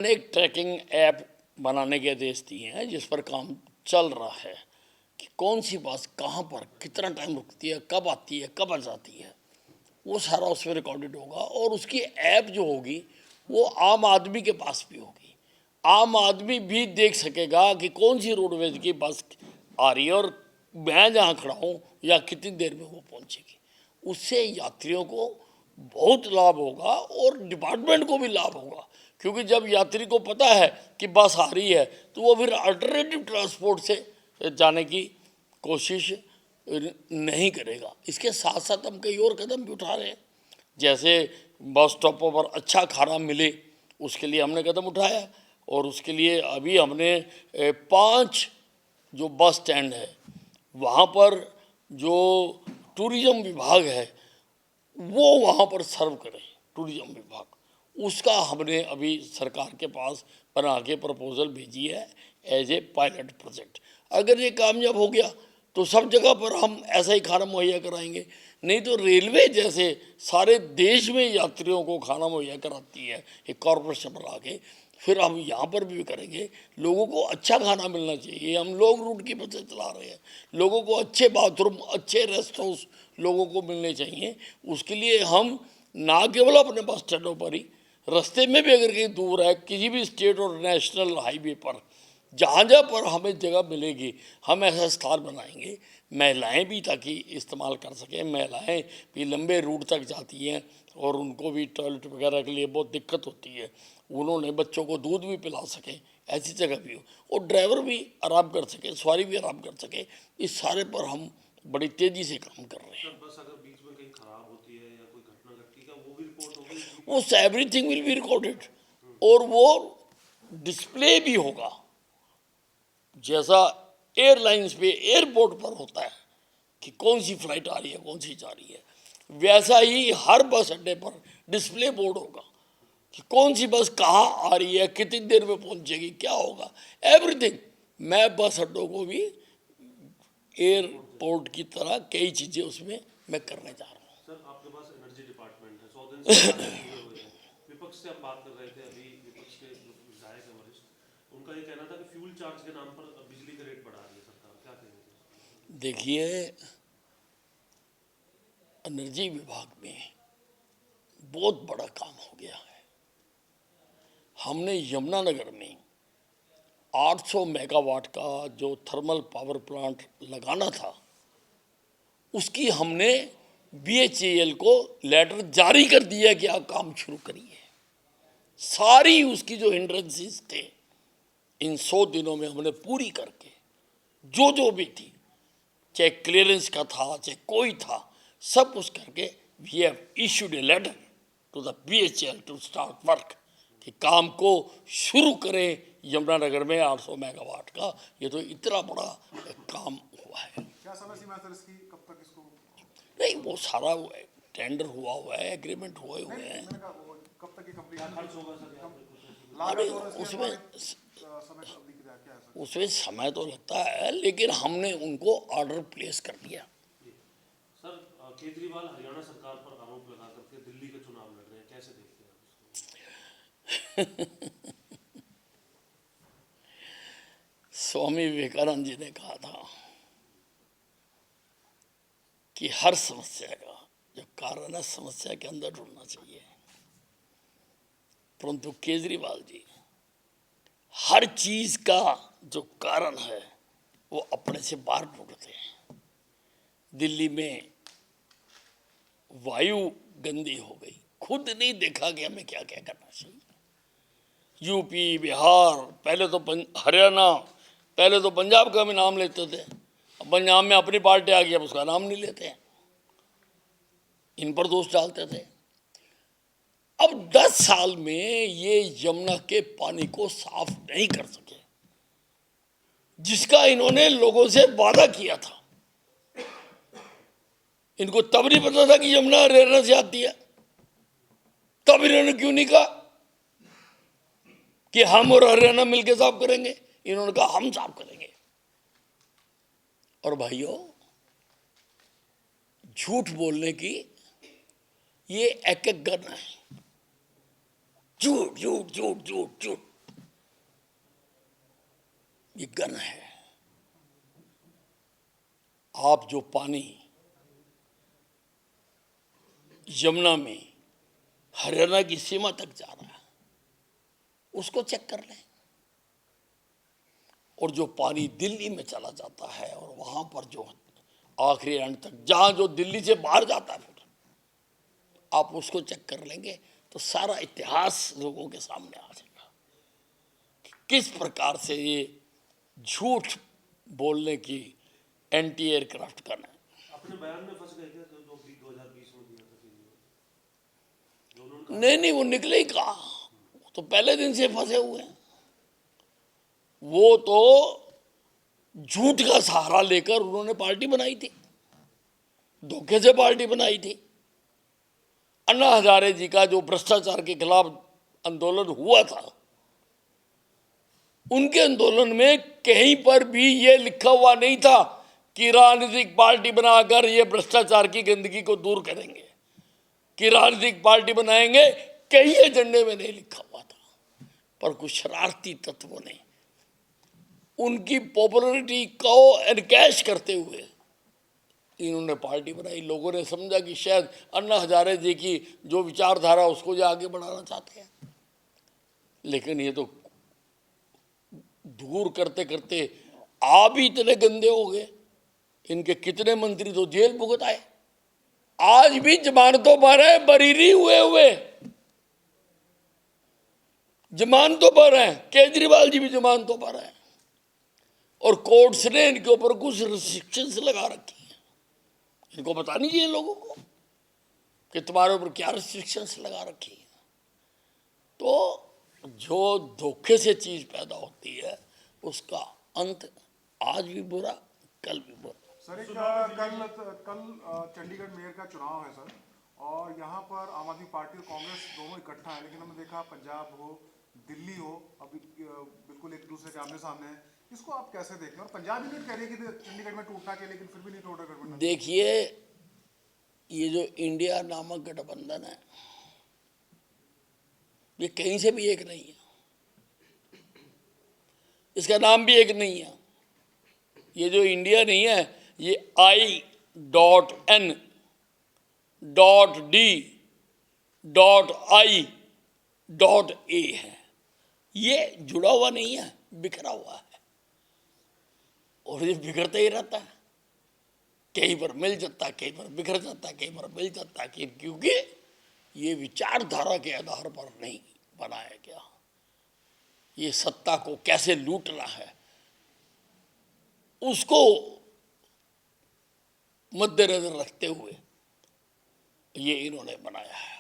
एक tracking app बनाने के आदेश दिए हैं जिस पर काम चल रहा है कि कौन सी बस कहाँ पर कितना टाइम रुकती है, कब आती है, कब आ जाती है, वो सारा उसमें रिकॉर्डेड होगा। और उसकी ऐप जो होगी वो आम आदमी के पास भी होगी। आम आदमी भी देख सकेगा कि कौन सी रोडवेज की बस आ रही है और मैं जहाँ खड़ा हूँ या कितनी देर में वो पहुँचेगी। उससे यात्रियों को बहुत लाभ होगा और डिपार्टमेंट को भी लाभ होगा, क्योंकि जब यात्री को पता है कि बस आ रही है तो वो फिर अल्टरनेटिव ट्रांसपोर्ट से जाने की कोशिश नहीं करेगा। इसके साथ साथ हम कई और कदम भी उठा रहे हैं, जैसे बस स्टॉपों पर अच्छा खाना मिले उसके लिए हमने कदम उठाया। और उसके लिए अभी हमने 5 जो बस स्टैंड है वहाँ पर जो टूरिज़्म विभाग है वो वहाँ पर सर्व करे, टूरिज़्म विभाग, उसका हमने अभी सरकार के पास बना के प्रपोजल भेजी है एज ए पायलट प्रोजेक्ट। अगर ये कामयाब हो गया तो सब जगह पर हम ऐसा ही खाना मुहैया कराएंगे। नहीं तो रेलवे जैसे सारे देश में यात्रियों को खाना मुहैया कराती है एक कॉरपोरेशन बना के, फिर हम यहाँ पर भी करेंगे। लोगों को अच्छा खाना मिलना चाहिए। हम लोग रूट की बसें चला रहे हैं, लोगों को अच्छे बाथरूम, अच्छे रेस्ट हाउस लोगों को मिलने चाहिए। उसके लिए हम ना केवल अपने बस स्टैंडों पर ही, रास्ते में भी अगर कहीं दूर है किसी भी स्टेट और नेशनल हाईवे पर जहाँ जहाँ पर हमें जगह मिलेगी हम ऐसा स्थान बनाएंगे। महिलाएं भी ताकि इस्तेमाल कर सकें। महिलाएं भी लंबे रूट तक जाती हैं और उनको भी टॉयलेट वगैरह के लिए बहुत दिक्कत होती है, उन्होंने बच्चों को दूध भी पिला सकें, ऐसी जगह भी हो। और ड्राइवर भी आराम कर सके, सवारी भी आराम कर सके। इस सारे पर हम बड़ी तेज़ी से काम कर रहे हैं। बस अगर बीच में कहीं खराब होती है या कोई घटना घटती है वो भी रिपोर्ट होगी वो एवरीथिंग विल बी रिकॉर्डेड और वो डिस्प्ले भी होगा, जैसा एयरलाइंस पे एयरपोर्ट पर होता है कि कौन सी फ्लाइट आ रही है, कौन सी जा रही है, वैसा ही हर बस अड्डे पर डिस्प्ले बोर्ड होगा कि कौन सी बस कहाँ आ रही है, कितनी देर में पहुंचेगी, क्या होगा, एवरीथिंग। मैं बस अड्डों को भी एयरपोर्ट की तरह कई चीज़ें उसमें मैं करने जा रहा हूँ। सर आपके पास एनर्जी डिपार्टमेंट है, 100 दिन से हुए हुए हैं। विपक्ष से आप बात कर रहे थे अभी, विपक्ष के जो विधायक है वरिष्ठ, उनका ये कहना था कि फ्यूल चार्ज के नाम पर बिजली के रेट बढ़ा रही है सरकार, क्या कहेंगे? देखिए, एनर्जी विभाग में बहुत बड़ा काम हो गया है। हमने यमुनानगर में 800 मेगावाट का जो थर्मल पावर प्लांट लगाना था उसकी हमने BHEL को लेटर जारी कर दिया कि आप काम शुरू करिए। सारी उसकी जो हिंड्रेंसेस थे इन 100 दिनों में हमने पूरी करके जो जो भी थी, चाहे क्लियरेंस का था चाहे कोई था, सब कुछ करके we have issued a letter to the BHEL to start work कि काम को शुरू करें। यमुनानगर में 800 मेगावाट का ये तो इतना बड़ा काम हुआ है। क्या समय सीमा है सर इसकी, कब तक इसको? नहीं, वो सारा टेंडर हुआ है, एग्रीमेंट हुए हैं। मैंने कहा कब तक ये कंप्लीट खर्च होगा सर अरे लागत और इसके उसमें समय का अवधि क्या है सर? उसमें समय तो लगता है, लेकिन हमने उनको ऑर्डर प्लेस कर दिया। सर केजरीवाल हरियाणा सरकार पर आरोप लगा करके दिल्ली के चुनाव लड़ रहे हैं, कैसे देखते हैं आप इसको? स्वामी विवेकानंद जी ने कहा था कि हर समस्या का जो कारण है समस्या के अंदर ढूंढना चाहिए, परंतु केजरीवाल जी हर चीज का जो कारण है वो अपने से बाहर ढूंढते हैं। दिल्ली में वायु गंदी हो गई, खुद नहीं देखा कि हमें क्या क्या करना चाहिए। यूपी, बिहार, पहले तो हरियाणा, पहले तो पंजाब का भी नाम लेते थे, अब पंजाब में अपनी पार्टी आ गई, अब उसका नाम नहीं लेते हैं, इन पर दोष डालते थे। अब 10 साल में ये यमुना के पानी को साफ नहीं कर सके, जिसका इन्होंने लोगों से वादा किया था। इनको तब नहीं पता था कि यमुना हरियाणा से आती है, तब इन्होंने क्यों नहीं कहा कि हम और हरियाणा मिलकर साफ करेंगे? इन्होंने कहा हम साफ करेंगे। और भाइयों, झूठ बोलने की ये एक एक गन है। झूठ झूठ झूठ झूठ झूठ, ये गन है। आप जो पानी यमुना में हरियाणा की सीमा तक जा रहा है उसको चेक कर लें, और जो पानी दिल्ली में चला जाता है और वहां पर जो आखिरी एंड तक जहां जो दिल्ली से बाहर जाता है, फिर आप उसको चेक कर लेंगे तो सारा इतिहास लोगों के सामने आ जाएगा कि किस प्रकार से ये झूठ बोलने की एंटी एयरक्राफ्ट गन है। अपने बयान में फंस गए थे जो 2020 में दिया था केजरीवाल, जो उन्होंने नहीं नहीं, वो निकले ही कहा, वो तो पहले दिन से फंसे हुए हैं। वो तो झूठ का सहारा लेकर उन्होंने पार्टी बनाई थी, धोखे से पार्टी बनाई थी। अन्ना हजारे जी का जो भ्रष्टाचार के खिलाफ आंदोलन हुआ था, उनके आंदोलन में कहीं पर भी ये लिखा हुआ नहीं था कि राजनीतिक पार्टी बनाकर ये भ्रष्टाचार की गंदगी को दूर करेंगे, कि राजनीतिक पार्टी बनाएंगे, कहीं एजेंडे में नहीं लिखा हुआ था। पर कुछ शरारती तत्वों ने उनकी पॉपुलैरिटी को एनकैश करते हुए इन्होंने पार्टी बनाई। लोगों ने समझा कि शायद अन्ना हजारे जी की जो विचारधारा उसको जो आगे बढ़ाना चाहते हैं, लेकिन ये तो दूर करते करते आप ही इतने गंदे हो गए। इनके कितने मंत्री तो जेल भुगत आए, आज भी जमानतों पर है, बरीरी हुए जमानतों पर हैं। केजरीवाल जी भी जमानतों पर हैं और कोर्ट्स ने इनके ऊपर कुछ रिस्ट्रिक्शंस लगा रखी हैं। इनको पता नहीं चाहिए लोगों को कि तुम्हारे ऊपर क्या रिस्ट्रिक्शंस लगा रखी है। तो जो धोखे से चीज पैदा होती है उसका अंत आज भी बुरा, कल भी बुरा। सर कल चंडीगढ़ मेयर का चुनाव है सर, और यहाँ पर आम आदमी पार्टी और कांग्रेस दोनों इकट्ठा है, लेकिन हमने देखा पंजाब हो दिल्ली हो अभी बिल्कुल एक दूसरे के आमने सामने है। इसको आप कैसे देखते हैं? और पंजाब यूनिट कह रही है कि चंडीगढ़ में टूटना चाहिए, लेकिन फिर भी नहीं टूटा गठबंधन। देखिए, ये जो इंडिया नामक गठबंधन है ये कहीं से भी एक नहीं है, इसका नाम भी एक नहीं है। ये जो इंडिया नहीं है, ये I.N.D.I.A है। ये जुड़ा हुआ नहीं है, बिखरा हुआ है, और ये बिखरता ही रहता है। कहीं पर मिल जाता है, कहीं पर बिखर जाता है, कहीं पर मिल जाता है, क्योंकि ये विचारधारा के आधार पर नहीं बनाया गया। ये सत्ता को कैसे लूटना है उसको मद्देनजर रखते हुए ये इन्होंने बनाया है।